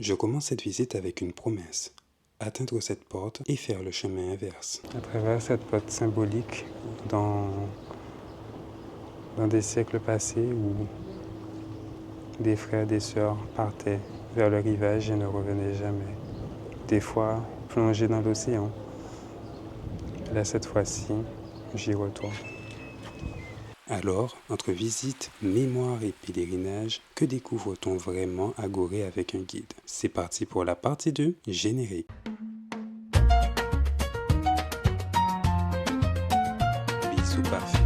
Je commence cette visite avec une promesse, atteindre cette porte et faire le chemin inverse. À travers cette porte symbolique, dans des siècles passés où des frères et des sœurs partaient vers le rivage et ne revenaient jamais, des fois plongés dans l'océan. Là, cette fois-ci, j'y retourne. Alors, entre visite, mémoire et pèlerinage, que découvre-t-on vraiment à Gorée avec un guide? C'est parti pour la partie 2, générique. Bisous parfumés.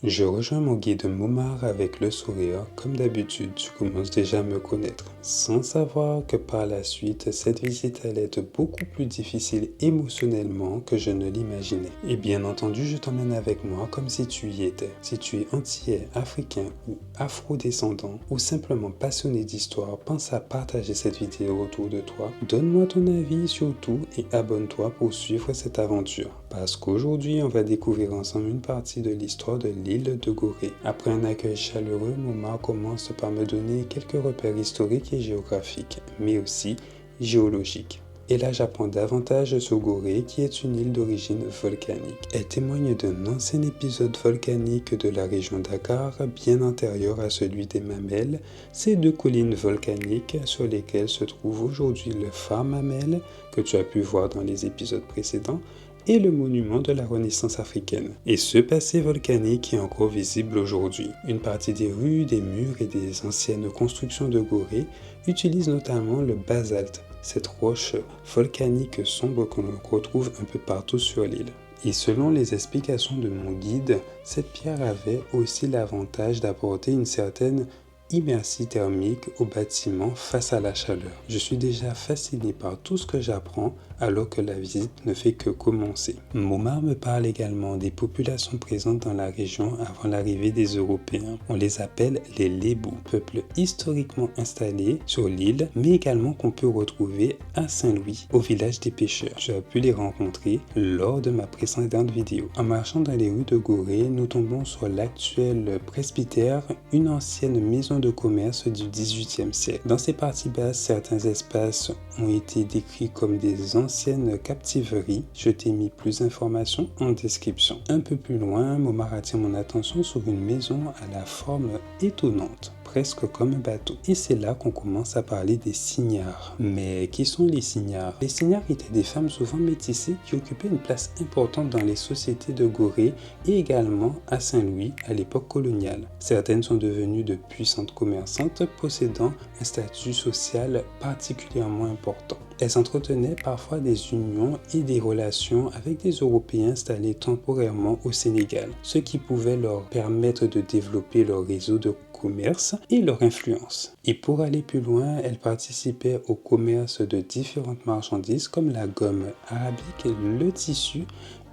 Je rejoins mon guide Momar avec le sourire. Comme d'habitude, tu commences déjà à me connaître, sans savoir que par la suite, cette visite allait être beaucoup plus difficile émotionnellement que je ne l'imaginais. Et bien entendu, je t'emmène avec moi comme si tu y étais. Si tu es antillais, africain ou afro-descendant, ou simplement passionné d'histoire, pense à partager cette vidéo autour de toi. Donne-moi ton avis sur tout et abonne-toi pour suivre cette aventure. Parce qu'aujourd'hui, on va découvrir ensemble une partie de l'histoire de l'île de Gorée. Après un accueil chaleureux, Momar commence par me donner quelques repères historiques et géographiques, mais aussi géologiques. Et là, j'apprends davantage sur Gorée, qui est une île d'origine volcanique. Elle témoigne d'un ancien épisode volcanique de la région Dakar, bien antérieur à celui des Mamelles, ces deux collines volcaniques sur lesquelles se trouve aujourd'hui le phare Mamelles, que tu as pu voir dans les épisodes précédents, et le monument de la Renaissance africaine. Et ce passé volcanique est encore visible aujourd'hui. Une partie des rues, des murs et des anciennes constructions de Gorée utilisent notamment le basalte, cette roche volcanique sombre que l'on retrouve un peu partout sur l'île. Et selon les explications de mon guide, cette pierre avait aussi l'avantage d'apporter une certaine immersie thermique au bâtiment face à la chaleur. Je suis déjà fasciné par tout ce que j'apprends alors que la visite ne fait que commencer. Momar me parle également des populations présentes dans la région avant l'arrivée des Européens. On les appelle les Lébous, peuple historiquement installé sur l'île, mais également qu'on peut retrouver à Saint-Louis, au village des pêcheurs. Tu as pu les rencontrer lors de ma précédente vidéo. En marchant dans les rues de Gorée, nous tombons sur l'actuel presbytère, une ancienne maison de commerce du XVIIIe siècle. Dans ces parties basses, certains espaces ont été décrits comme des anciennes captiveries. Je t'ai mis plus d'informations en description. Un peu plus loin, Momar attire mon attention sur une maison à la forme étonnante, presque comme un bateau. Et c'est là qu'on commence à parler des Signares. Mais qui sont les Signares? Les Signares étaient des femmes souvent métissées qui occupaient une place importante dans les sociétés de Gorée et également à Saint-Louis à l'époque coloniale. Certaines sont devenues de puissantes commerçantes possédant un statut social particulièrement important. Elles entretenaient parfois des unions et des relations avec des Européens installés temporairement au Sénégal, ce qui pouvait leur permettre de développer leur réseau de commerce et leur influence. Et pour aller plus loin, elles participaient au commerce de différentes marchandises comme la gomme arabique, le tissu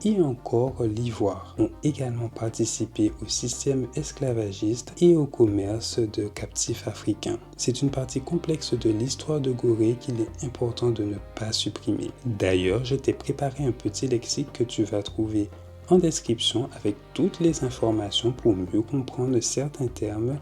et encore l'ivoire, ont également participé au système esclavagiste et au commerce de captifs africains. C'est une partie complexe de l'histoire de Gorée qu'il est important de ne pas supprimer. D'ailleurs, je t'ai préparé un petit lexique que tu vas trouver en description avec toutes les informations pour mieux comprendre certains termes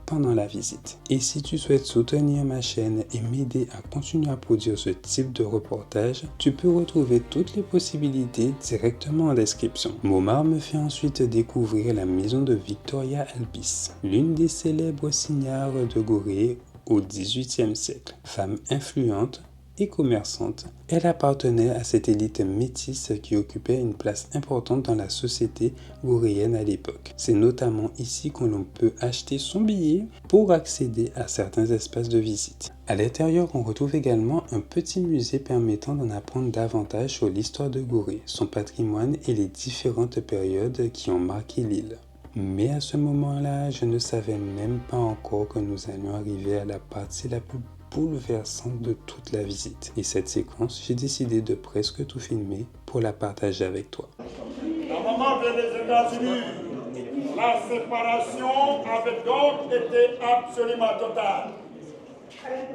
pendant la visite. Et si tu souhaites soutenir ma chaîne et m'aider à continuer à produire ce type de reportage, tu peux retrouver toutes les possibilités directement en description. Momar me fait ensuite découvrir la maison de Victoria Albis, l'une des célèbres signares de Gorée au XVIIIe siècle. Femme influente et commerçante, elle appartenait à cette élite métisse qui occupait une place importante dans la société goréenne à l'époque. C'est notamment ici que l'on peut acheter son billet pour accéder à certains espaces de visite. À l'intérieur, on retrouve également un petit musée permettant d'en apprendre davantage sur l'histoire de Gorée, son patrimoine et les différentes périodes qui ont marqué l'île. Mais à ce moment-là, je ne savais même pas encore que nous allions arriver à la partie la plus bouleversante de toute la visite. Et cette séquence, j'ai décidé de presque tout filmer pour la partager avec toi. La maman vient des États-Unis. La séparation avait donc été absolument totale.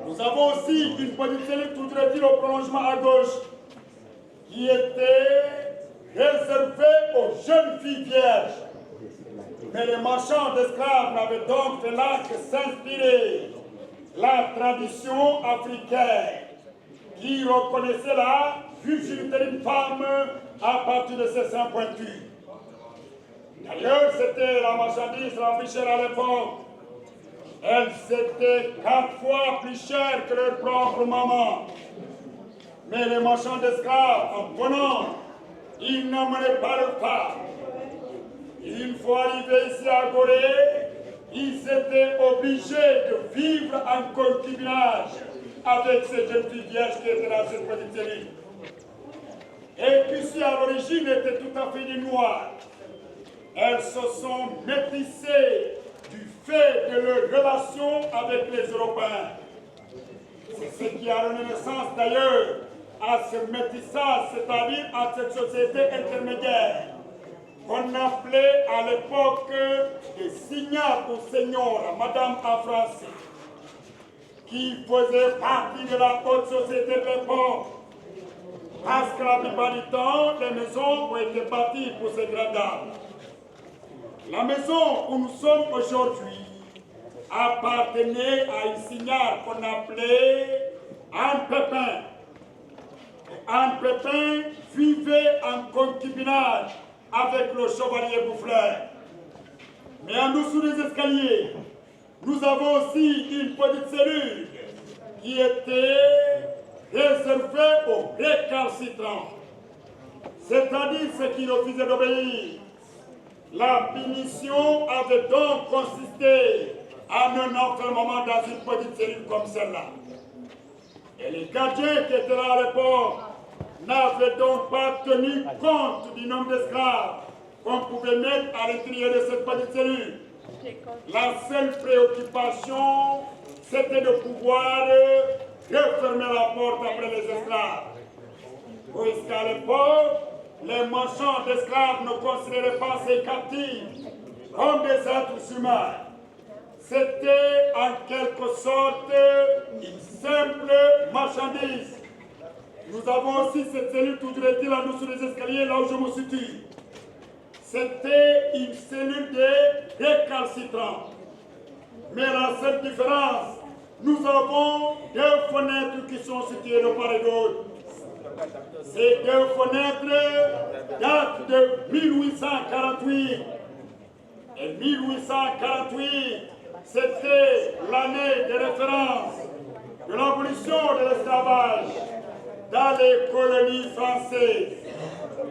Nous avons aussi une petite cellule, tout voudrais dire au prolongement à gauche, qui était réservée aux jeunes filles vierges. Mais les marchands d'esclaves n'avaient donc fait là que s'inspirer la tradition africaine qui reconnaissait la virginité d'une femme à partir de ses seins pointus. D'ailleurs, c'était la marchandise la plus chère à l'époque. Elle c'était 4 fois plus chère que leur propre maman. Mais les marchands d'esclaves, en venant, ils n'emmenaient pas le pas. Une fois arrivés ici à Gorée, ils étaient obligés de vivre en concubinage avec ces jeunes filles vierges qui étaient dans cette petite cellule. Et qu'ici à l'origine étaient tout à fait des noirs. Elles se sont métissées du fait de leur relation avec les Européens. C'est ce qui a donné naissance d'ailleurs à ce métissage, c'est-à-dire à cette société intermédiaire qu'on appelait à l'époque des signats ou seigneurs, madame en français, qui faisaient partie de la haute société de l'époque. Parce que la plupart du temps, les maisons ont été bâties pour ces grandes dames. La maison où nous sommes aujourd'hui appartenait à un signal qu'on appelait Anne Pépin. Anne Pépin vivait en concubinage avec le chevalier Boufflers. Mais en dessous des escaliers, nous avons aussi une petite cellule qui était réservée aux récalcitrants, c'est-à-dire ceux qui refusaient d'obéir. La punition avait donc consisté en un enfermement dans une petite cellule comme celle-là. Et les gardiens qui étaient là à l'époque n'avaient donc pas tenu compte du nombre d'esclaves qu'on pouvait mettre à l'intérieur de cette petite cellule. La seule préoccupation, c'était de pouvoir refermer la porte après les esclaves. Puisqu'à l'époque, les marchands d'esclaves ne considéraient pas ces captifs comme des êtres humains. C'était en quelque sorte une simple marchandise. Nous avons aussi cette cellule, toujours est-il en dessous des escaliers, là où je me situe. C'était une cellule de récalcitrants. Mais la seule différence, nous avons 2 fenêtres qui sont situées de part et d'autre. Ces 2 fenêtres datent de 1848. Et 1848, c'était l'année de référence de l'abolition de l'esclavage dans les colonies françaises.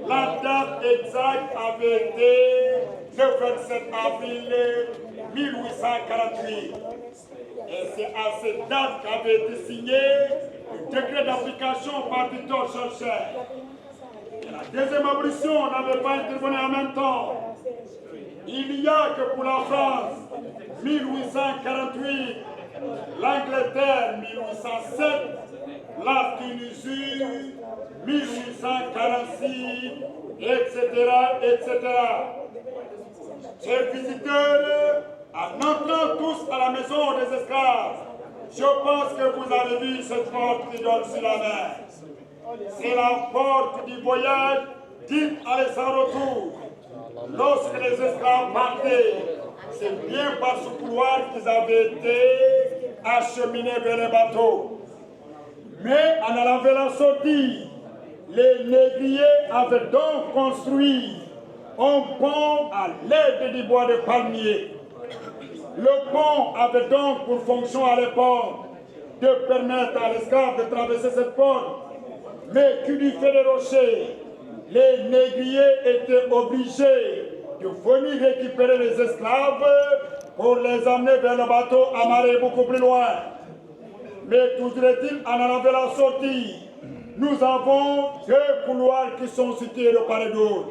La date exacte avait été le 27 avril 1848. Et c'est à cette date qu'avait été signé le décret d'application par Victor Schœlcher. Et la deuxième abolition n'avait pas intervenu en même temps. Il n'y a que pour la France, 1848, l'Angleterre, 1807, la Tunisie, 1846, etc., etc. Chers visiteurs, en entrant tous à la maison des esclaves, je pense que vous avez vu cette porte qui donne sur la mer. C'est la porte du voyage dite aller sans retour. Lorsque les esclaves partaient, c'est bien par ce couloir qu'ils avaient été acheminés vers les bateaux. Mais en allant vers la sortie, les négriers avaient donc construit un pont à l'aide du bois de palmier. Le pont avait donc pour fonction à l'époque de permettre à l'esclave de traverser cette porte, mais que du fait des rochers, les négriers étaient obligés de venir récupérer les esclaves pour les amener vers le bateau amarré beaucoup plus loin. Mais toujours est-il, en allant vers la sortie, nous avons 2 couloirs qui sont situés de part et d'autre.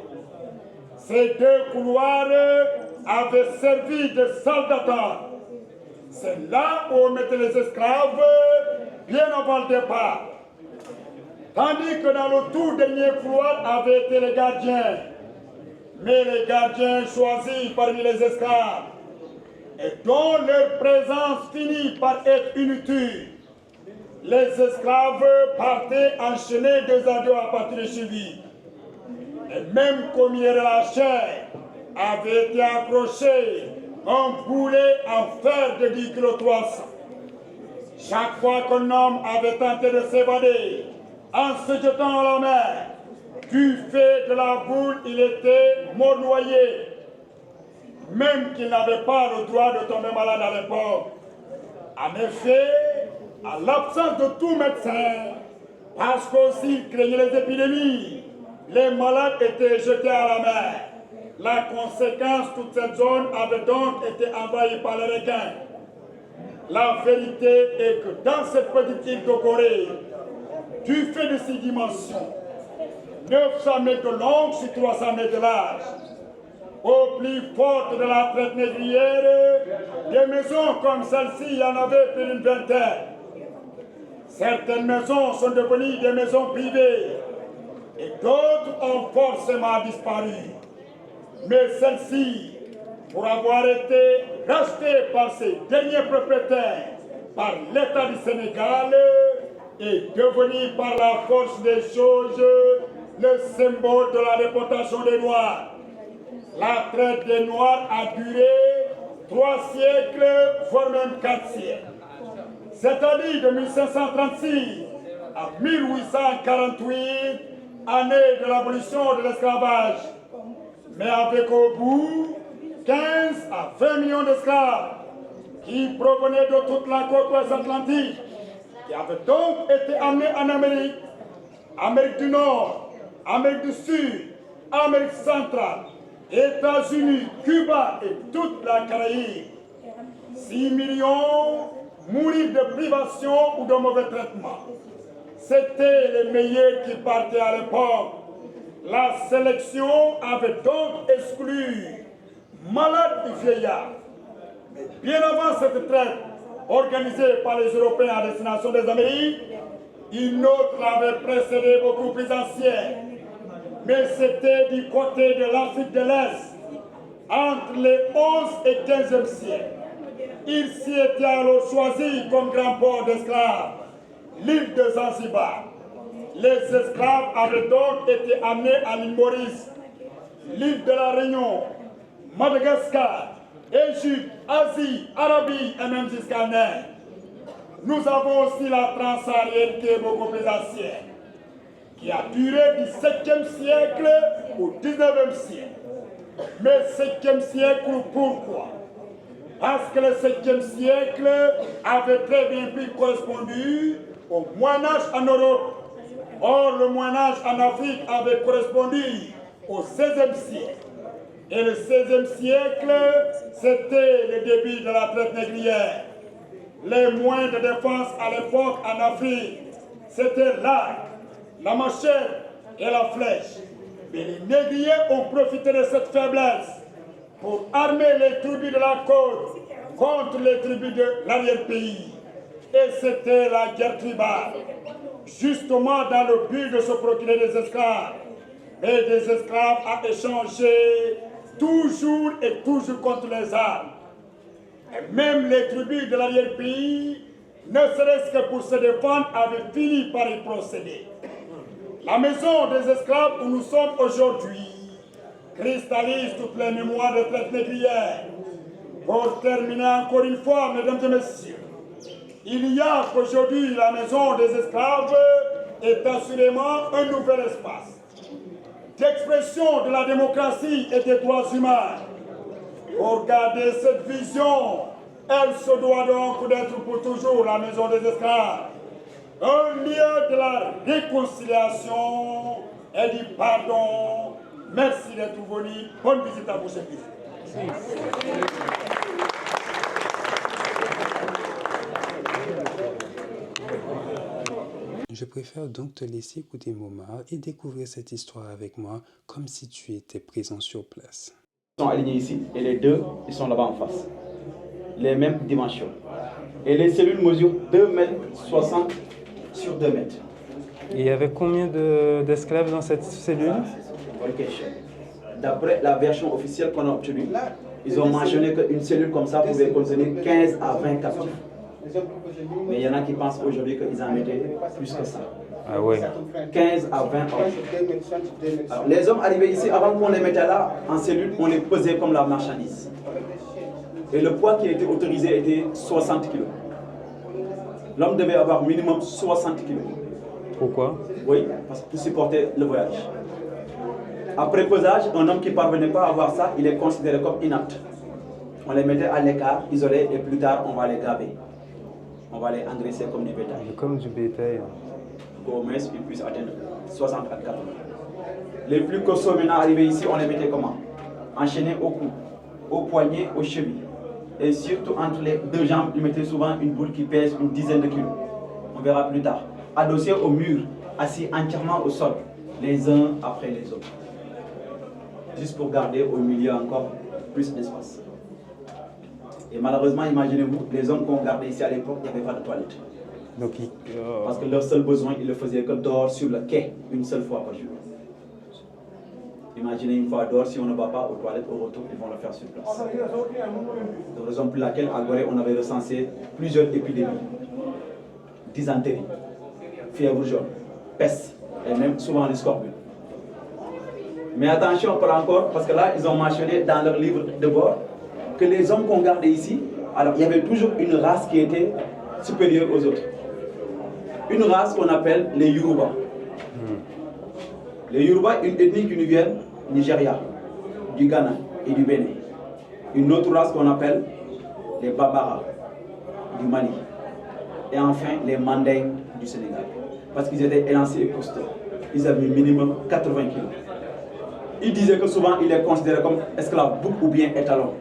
Ces 2 couloirs avaient servi de salle d'attente. C'est là où on mettait les esclaves bien avant le départ. Tandis que dans le tout dernier couloir avaient été les gardiens. Mais les gardiens choisis parmi les esclaves, et dont leur présence finit par être inutile, les esclaves partaient enchaînés 2 à 2 à partir de chevilles. Et même comme il y avait la chair, avait été accroché un boulet en fer de 10 kg 300. Chaque fois qu'un homme avait tenté de s'évader en se jetant à la mer, du fait de la boule, il était mordoyé. Même qu'il n'avait pas le droit de tomber malade à l'époque. En effet, à l'absence de tout médecin, parce qu'aussi craignait les épidémies, les malades étaient jetés à la mer. La conséquence, toute cette zone avait donc été envahie par les requins. La vérité est que dans cette petite île de Corée, du fait de ses dimensions, 900 mètres de long sur 300 mètres de large, au plus fort de la traite négrière, des maisons comme celle-ci, il y en avait plus d'une vingtaine. Certaines maisons sont devenues des maisons privées et d'autres ont forcément disparu. Mais celle-ci, pour avoir été rachetée par ses derniers propriétaires, par l'État du Sénégal, est devenue par la force des choses le symbole de la déportation des Noirs. La traite des Noirs a duré 3 siècles, voire même 4 siècles. C'est-à-dire de 1536 à 1848, année de l'abolition de l'esclavage. Mais avec au bout 15 à 20 millions d'esclaves qui provenaient de toute la côte ouest atlantique, qui avaient donc été amenés en Amérique, Amérique du Nord, Amérique du Sud, Amérique centrale, États-Unis, Cuba et toute la Caraïbe. 6 millions mourir de privation ou de mauvais traitements. C'était les meilleurs qui partaient à l'époque. La sélection avait donc exclu malades et vieillards. Mais bien avant cette traite organisée par les Européens à destination des Amériques, une autre avait précédé beaucoup plus ancienne. Mais c'était du côté de l'Afrique de l'Est, entre les 11 et 15e siècles. Il s'y était alors choisi comme grand port d'esclaves l'île de Zanzibar. Les esclaves avaient donc été amenés à l'île Maurice, l'île de la Réunion, Madagascar, Égypte, Asie, Arabie et même jusqu'en Inde. Nous avons aussi la transsaharienne qui est beaucoup plus ancienne, qui a duré du 7e siècle au 19e siècle. Mais 7e siècle, pourquoi? Parce que le 7e siècle avait très bien pu correspondre au Moyen-Âge en Europe. Or, le Moyen-Âge en Afrique avait correspondu au 16e siècle. Et le 16e siècle, c'était le début de la traite négrière. Les moyens de défense à l'époque en Afrique, c'était l'arc, la machette et la flèche. Mais les négriers ont profité de cette faiblesse pour armer les tribus de la côte contre les tribus de l'arrière-pays. Et c'était la guerre tribale, justement dans le but de se procurer des esclaves. Et des esclaves à échanger toujours et toujours contre les armes. Et même les tribus de l'arrière-pays, ne serait-ce que pour se défendre, avaient fini par y procéder. La maison des esclaves où nous sommes aujourd'hui cristallise toutes les mémoires de traite négrière. Pour terminer encore une fois, mesdames et messieurs, il y a qu'aujourd'hui la maison des esclaves est assurément un nouvel espace d'expression de la démocratie et des droits humains. Pour garder cette vision, elle se doit donc d'être pour toujours la maison des esclaves, un lieu de la réconciliation et du pardon. Merci d'être venu. Bonne visite à vous, chers visite. Je préfère donc te laisser écouter Momar et découvrir cette histoire avec moi comme si tu étais présent sur place. Ils sont alignés ici et les deux, ils sont là-bas en face. Les mêmes dimensions. Et les cellules mesurent 2,60 m sur 2 mètres. Et il y avait combien d'esclaves dans cette cellule? Bonne question. D'après la version officielle qu'on a obtenue, ils ont mentionné qu'une cellule comme ça pouvait contenir 15 à 20 captifs. Mais il y en a qui pensent aujourd'hui qu'ils en mettaient plus que ça. Ah ouais. 15 à 20 hommes. Alors, les hommes arrivés ici, avant qu'on les mette là, en cellule, on les pesait comme la marchandise. Et le poids qui était autorisé était 60 kg. L'homme devait avoir minimum 60 kg. Pourquoi? Oui, parce que pour supporter le voyage. Après pesage, un homme qui ne parvenait pas à avoir ça, il est considéré comme inapte. On les mettait à l'écart, isolés, et plus tard, on va les gaver. On va les engraisser comme du bétail. Comme du bétail. Qu'au moins, ils puissent atteindre 60 à 80. Les plus costauds maintenant arrivés ici, on les mettait comment? Enchaînés au cou, au poignet, aux chevilles. Et surtout entre les deux jambes, ils mettaient souvent une boule qui pèse une dizaine de kilos. On verra plus tard. Adossés au mur, assis entièrement au sol, les uns après les autres. Juste pour garder au milieu encore plus d'espace. Et malheureusement, imaginez-vous, les hommes qu'on gardait ici à l'époque, il n'y avait pas de toilette. Donc, Parce que leur seul besoin, ils le faisaient que dehors sur le quai, une seule fois par jour. Imaginez une fois dehors, si on ne va pas aux toilettes, au retour, ils vont le faire sur place. C'est la raison pour laquelle à Gorée, on avait recensé plusieurs épidémies. Dysenterie, fièvre jaune, peste, et même souvent les scorpions. Mais attention par encore, parce que là, ils ont mentionné dans leur livre de bord que les hommes qu'on gardait ici, alors il y avait toujours une race qui était supérieure aux autres. Une race qu'on appelle les Yoruba. Les Yoruba, une ethnie qui nous vient du Nigeria, du Ghana et du Bénin. Une autre race qu'on appelle les Babara du Mali. Et enfin les Mandingues du Sénégal. Parce qu'ils étaient élancés et costauds. Ils avaient minimum 80 kg. Ils disaient que souvent ils les considéraient comme esclaves ou bien étalons.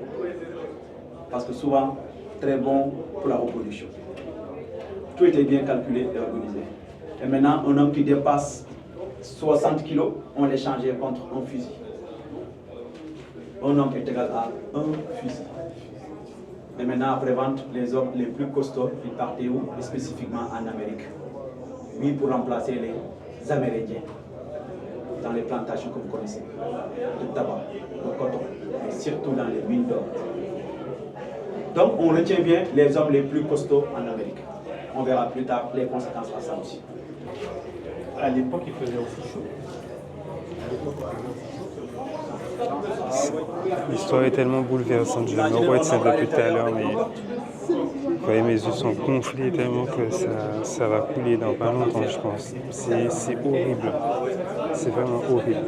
Parce que souvent, très bon pour la reproduction. Tout était bien calculé et organisé. Et maintenant, un homme qui dépasse 60 kg, on l'échangeait contre un fusil. Un homme est égal à un fusil. Et maintenant, après vente, les hommes les plus costauds, ils partaient où? Spécifiquement en Amérique. Oui, pour remplacer les Amérindiens. Dans les plantations que vous connaissez. De tabac, de coton, et surtout dans les mines d'or. Donc, on retient bien les hommes les plus costauds en Amérique. On verra plus tard les conséquences à ça aussi. À l'époque, il faisait aussi chaud. l'histoire est tellement bouleversante. Je me retiens depuis tout à l'heure, mais vous voyez, mes yeux sont gonflés tellement que ça va couler dans pas longtemps, je pense. C'est horrible. C'est vraiment horrible.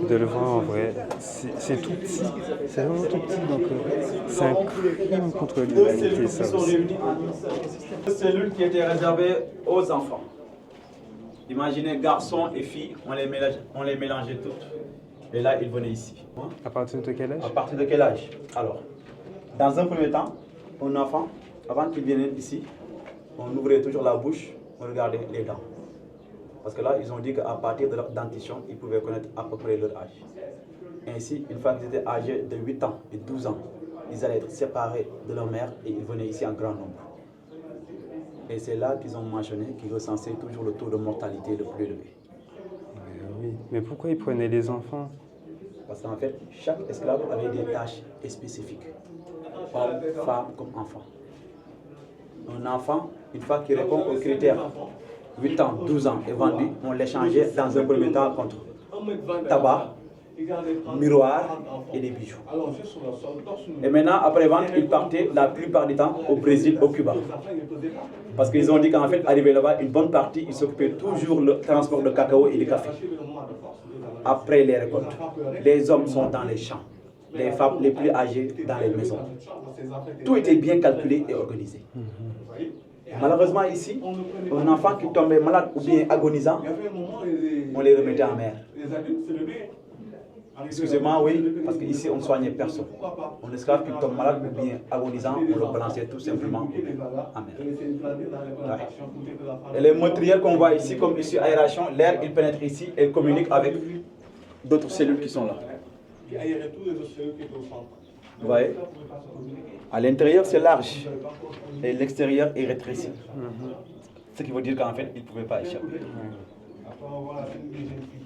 De le voir en vrai, c'est tout petit. C'est vraiment tout petit, donc c'est un crime contre l'humanité, ça aussi. Une cellule qui était réservée aux enfants. Imaginez garçons et filles, on les mélangeait toutes. Et là, ils venaient ici. À partir de quel âge? À partir de quel âge? Alors, dans un premier temps, un enfant, avant qu'il vienne ici, on ouvrait toujours la bouche, on regardait les dents. Parce que là, ils ont dit qu'à partir de leur dentition, ils pouvaient connaître à peu près leur âge. Ainsi, une fois qu'ils étaient âgés de 8 ans et 12 ans, ils allaient être séparés de leur mère et ils venaient ici en grand nombre. Et c'est là qu'ils ont mentionné qu'ils recensaient toujours le taux de mortalité le plus élevé. Oui. Mais pourquoi ils prenaient les enfants? Parce qu'en fait, chaque esclave avait des tâches spécifiques. Homme, femme comme enfant. Un enfant, une fois qu'il répond aux critères, 8 ans, 12 ans est vendu, on l'échangeait dans un premier temps contre tabac, miroir et des bijoux. Et maintenant, après vente, ils partaient la plupart du temps au Brésil, au Cuba. Parce qu'ils ont dit qu'en fait, arrivé là-bas, une bonne partie, ils s'occupaient toujours le transport de cacao et de café. Après les récoltes, les hommes sont dans les champs, les femmes les plus âgées dans les maisons. Tout était bien calculé et organisé. Malheureusement ici, un enfant qui tombait malade ou bien agonisant, on les remettait en mer. Excusez-moi, oui, parce qu'ici on ne soignait personne. Un esclave qui tombe malade ou bien agonisant, on le balançait tout simplement en mer. Ouais. Et les meurtrières qu'on voit ici, comme ici, aération, l'air il pénètre ici et communique avec d'autres cellules qui sont là. Vous voyez? À l'intérieur c'est large et l'extérieur est rétréci. Ce qui veut dire qu'en fait il ne pouvait pas échapper.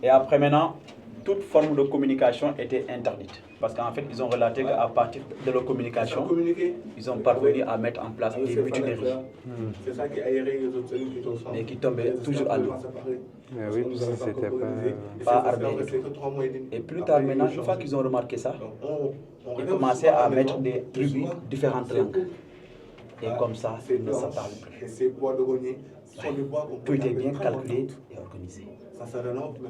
Et après maintenant, toute forme de communication était interdite. Parce qu'en fait, ils ont relaté qu'à partir de leur communication, ils ont parvenu à mettre en place des mutineries. C'est ça qui a aéré les autres cellules qui sont sans. Mais qui tombaient toujours à l'eau. Mais oui, parce que c'était Pas armé. Et plus tard, maintenant, une fois qu'ils ont remarqué ça, ils commençaient à mettre des tribus différentes langues. Et comme ça, ils ne se parlent plus. Tout était bien calculé et organisé.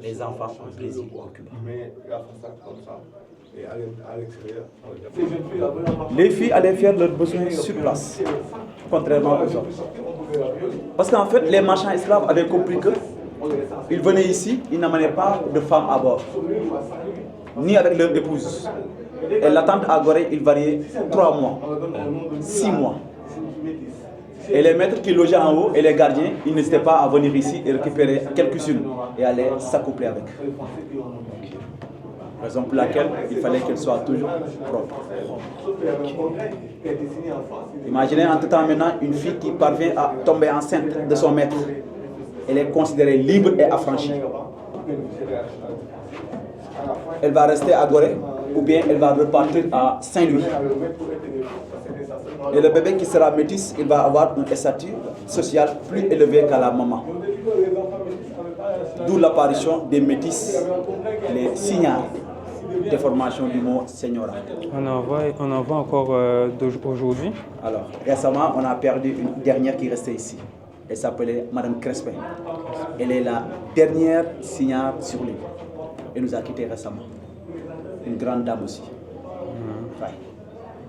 Les enfants ont plaisir au Cuba. Les filles allaient faire leurs besoins sur place, contrairement aux hommes. Parce qu'en fait, les marchands esclaves avaient compris que ils venaient ici, ils n'amenaient pas de femmes à bord, ni avec leur épouse. Et l'attente à Gorée, il variait 3 mois, 6 mois. Et les maîtres qui logeaient en haut et les gardiens, ils n'hésitaient pas à venir ici et récupérer quelques-unes et aller s'accoupler avec. Raison pour laquelle il fallait qu'elle soit toujours propre. Imaginez en tout temps maintenant une fille qui parvient à tomber enceinte de son maître. Elle est considérée libre et affranchie. Elle va rester à Gorée ou bien elle va repartir à Saint-Louis. Et le bébé qui sera métis, il va avoir un statut social plus élevé qu'à la maman. D'où l'apparition des métis, les signards, déformation du mot seignorat. On en voit encore aujourd'hui. Alors, récemment, on a perdu une dernière qui restait ici. Elle s'appelait Madame Crespin. Elle est la dernière signare sur l'île. Elle nous a quittés récemment. Une grande dame aussi. Ouais.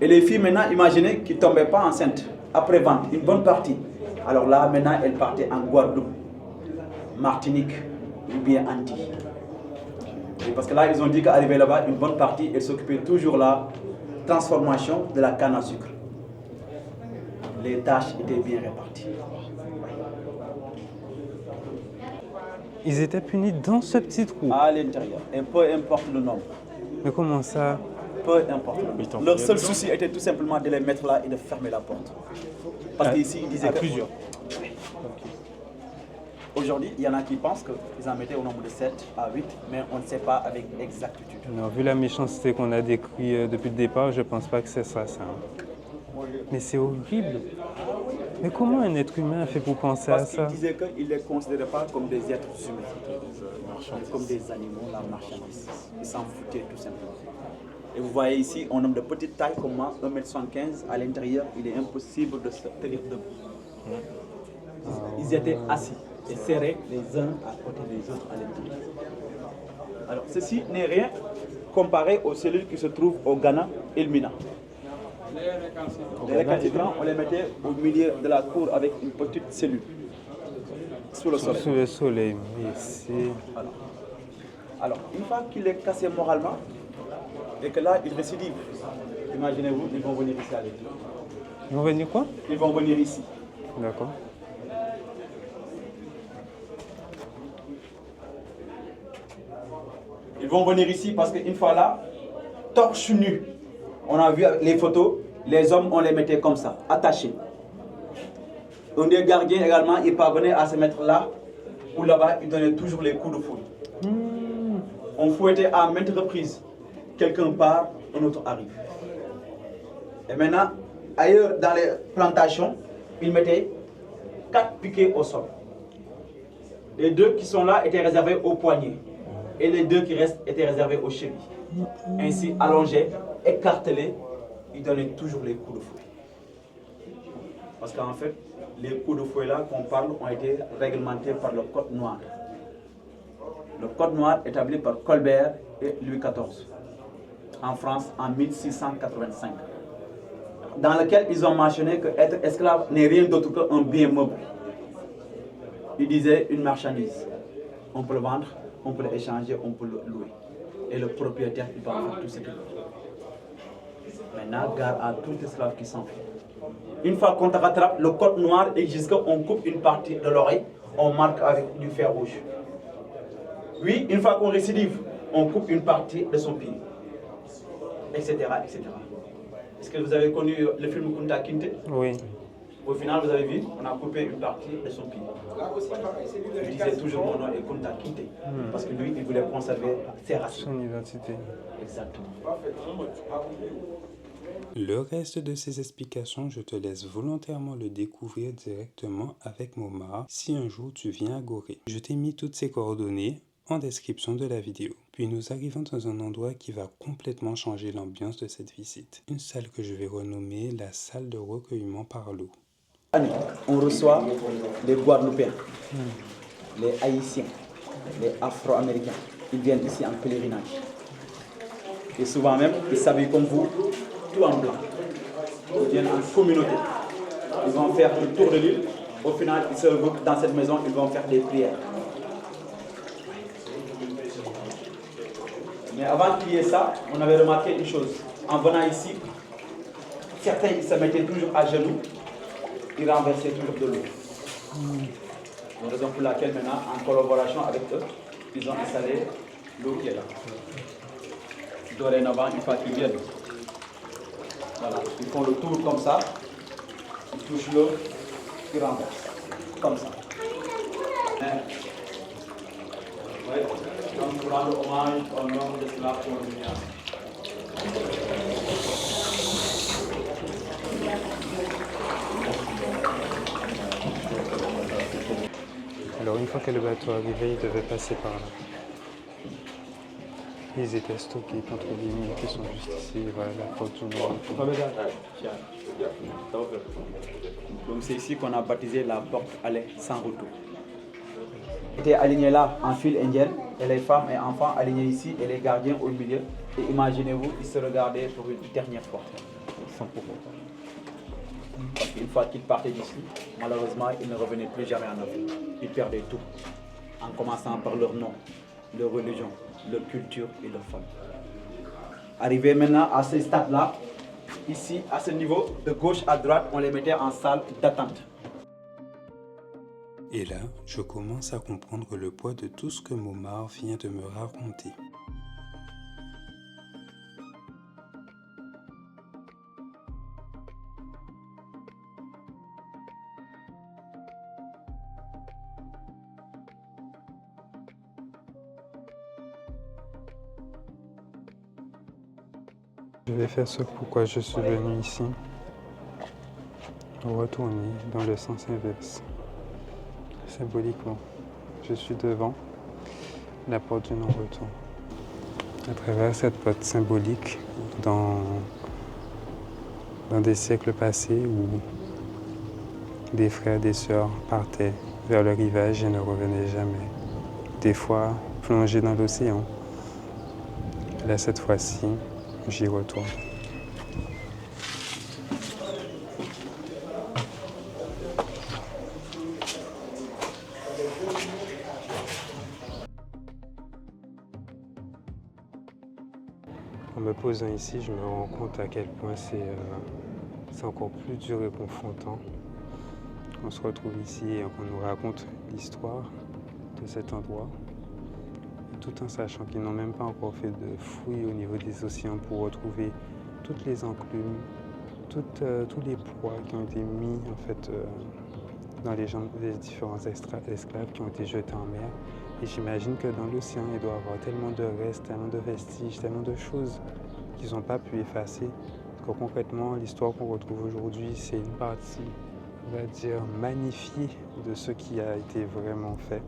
Et les filles, maintenant, imaginez qu'ils ne tombaient pas enceintes après vente, une bonne partie. Alors là, maintenant, elles partaient en Guadeloupe, Martinique ou bien Antilles. Parce que là, ils ont dit qu'arrivé là-bas, une bonne partie, elles s'occupaient toujours de la transformation de la canne à sucre. Les tâches étaient bien réparties. Ils étaient punis dans ce petit trou. À l'intérieur, et peu importe le nombre. Mais comment ça? Peu importe. Leur seul souci était tout simplement de les mettre là et de fermer la porte. Parce qu'ici, ils disaient que... plusieurs. Aujourd'hui, il y en a qui pensent qu'ils en mettaient au nombre de 7 à 8, mais on ne sait pas avec exactitude. Non, vu la méchanceté qu'on a décrite depuis le départ, je ne pense pas que c'est ça. Mais c'est horrible. Mais comment un être humain a fait pour penser à ça? Parce qu'ils disaient qu'ils ne les considéraient pas comme des êtres humains, comme des animaux, la marchandise. Ils s'en foutaient tout simplement. Et vous voyez ici, un homme de petite taille comme moi, 1m75, à l'intérieur, il est impossible de se tenir debout. Ils étaient assis et serrés les uns à côté des autres à l'intérieur. Alors, ceci n'est rien comparé aux cellules qui se trouvent au Ghana et le Mina. Les récalcitrants, on les mettait au milieu de la cour avec une petite cellule, sous le soleil. Sous le soleil, ici. Alors, une fois qu'il est cassé moralement, et que là, il récidive, imaginez-vous, ils vont venir ici à l'église. Ils vont venir quoi? Ils vont venir ici. D'accord. Ils vont venir ici parce qu'une fois là, torche nu, on a vu les photos, les hommes, on les mettait comme ça, attachés. Un des gardiens également, il parvenait à se mettre là ou là-bas, il donnait toujours les coups de fouet. On fouettait à maintes reprises. Quelqu'un part, un autre arrive. Et maintenant, ailleurs dans les plantations, ils mettaient 4 piquets au sol. Les 2 qui sont là étaient réservés aux poignets. Et les 2 qui restent étaient réservés aux chevilles. Ainsi, allongés, écartelés, ils donnaient toujours les coups de fouet. Parce qu'en fait, les coups de fouet là qu'on parle ont été réglementés par le Code noir. Le Code noir établi par Colbert et Louis XIV en France en 1685, dans lequel ils ont mentionné que être esclave n'est rien d'autre qu'un bien meuble. Ils disaient une marchandise. On peut le vendre, on peut l'échanger, on peut le louer. Et le propriétaire, il va faire tout ce qu'il veut. Maintenant, gare à tout esclave qui s'enfuit. Une fois qu'on te rattrape, le code noir exige qu'on coupe une partie de l'oreille, on marque avec du fer rouge. Oui, une fois qu'on récidive, on coupe une partie de son pied, etc., etc. Est-ce que vous avez connu le film Kunta Kinte? Oui. Au final, vous avez vu, on a coupé une partie de son pied. Je disais toujours mon nom et Kunta Kinte. Parce que lui, il voulait conserver ses racines. Son identité. Exactement. Le reste de ces explications, je te laisse volontairement le découvrir directement avec Momar si un jour tu viens à Gorée. Je t'ai mis toutes ces coordonnées en description de la vidéo. Puis nous arrivons dans un endroit qui va complètement changer l'ambiance de cette visite. Une salle que je vais renommer la salle de recueillement par l'eau. On reçoit les Guadeloupéens, les Haïtiens, les Afro-Américains. Ils viennent ici en pèlerinage. Et souvent même, ils s'habillent comme vous, tout en blanc. Ils viennent en communauté. Ils vont faire le tour de l'île. Au final, ils se regroupent dans cette maison, ils vont faire des prières. Mais avant qu'il y ait ça, on avait remarqué une chose. En venant ici, certains ils se mettaient toujours à genoux, ils renversaient toujours de l'eau. C'est la raison pour laquelle maintenant, en collaboration avec eux, ils ont installé l'eau qui est là. Dorénavant, une fois qu'ils viennent, voilà, ils font le tour comme ça, ils touchent l'eau, ils renversent, comme ça. Donc, pour rendre hommage au nom de cela pour le lumière. Alors une fois que le bateau arrivait, il devait passer par là. Ils étaient stockés contre les mines qui sont juste ici, voilà la porte du Nord. Donc c'est ici qu'on a baptisé la porte aller sans retour. Ils étaient alignés là en file indienne, et les femmes et enfants alignés ici et les gardiens au milieu. Et imaginez-vous, ils se regardaient pour une dernière fois, sans pouvoir. Parce qu'une fois qu'ils partaient d'ici, malheureusement, ils ne revenaient plus jamais en Afrique. Ils perdaient tout, en commençant par leur nom, leur religion, leur culture et leur famille. Arrivés maintenant à ce stade-là, ici, à ce niveau, de gauche à droite, on les mettait en salle d'attente. Et là, je commence à comprendre le poids de tout ce que Momar vient de me raconter. Je vais faire ce pourquoi je suis venu ici. Retourner dans le sens inverse. Symboliquement, je suis devant la porte du non-retour. À travers cette porte symbolique, dans des siècles passés où des frères et des sœurs partaient vers le rivage et ne revenaient jamais. Des fois, plongés dans l'océan. Là, cette fois-ci, j'y retourne. En me posant ici, je me rends compte à quel point c'est encore plus dur et confrontant. On se retrouve ici et on nous raconte l'histoire de cet endroit, tout en sachant qu'ils n'ont même pas encore fait de fouilles au niveau des océans pour retrouver toutes les enclumes, tous les poids qui ont été mis en fait, dans les jambes des différents esclaves qui ont été jetés en mer. Et j'imagine que dans l'océan, il doit y avoir tellement de restes, tellement de vestiges, tellement de choses qu'ils n'ont pas pu effacer. Parce que concrètement, l'histoire qu'on retrouve aujourd'hui, c'est une partie, on va dire, magnifiée de ce qui a été vraiment fait.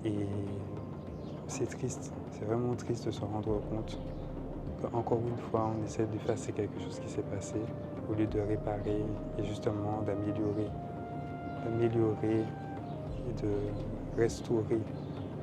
Et c'est triste, c'est vraiment triste de se rendre compte qu'encore une fois, on essaie d'effacer quelque chose qui s'est passé au lieu de réparer et justement d'améliorer et de restaurer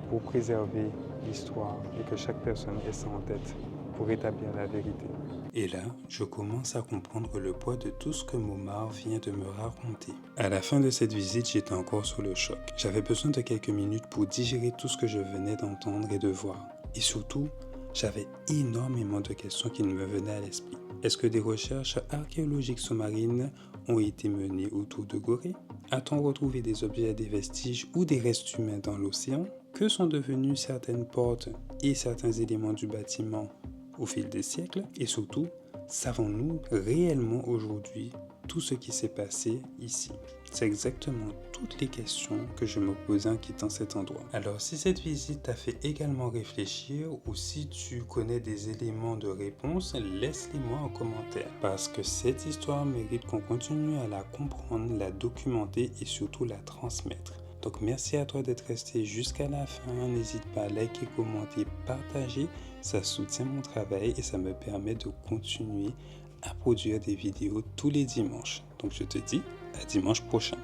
pour préserver l'histoire et que chaque personne ait ça en tête pour établir la vérité. Et là, je commence à comprendre le poids de tout ce que Momar vient de me raconter. À la fin de cette visite, j'étais encore sous le choc. J'avais besoin de quelques minutes pour digérer tout ce que je venais d'entendre et de voir. Et surtout, j'avais énormément de questions qui me venaient à l'esprit. Est-ce que des recherches archéologiques sous-marines ont été menées autour de Gorée? A-t-on retrouvé des objets, des vestiges ou des restes humains dans l'océan? Que sont devenues certaines portes et certains éléments du bâtiment au fil des siècles? Et surtout, savons-nous réellement aujourd'hui tout ce qui s'est passé ici. C'est exactement toutes les questions que je me posais en quittant cet endroit. Alors si cette visite t'a fait également réfléchir ou si tu connais des éléments de réponse, laisse-les-moi en commentaire. Parce que cette histoire mérite qu'on continue à la comprendre, la documenter et surtout la transmettre. Donc merci à toi d'être resté jusqu'à la fin. N'hésite pas à liker, commenter, partager. Ça soutient mon travail et ça me permet de continuer à produire des vidéos tous les dimanches. Donc je te dis à dimanche prochain.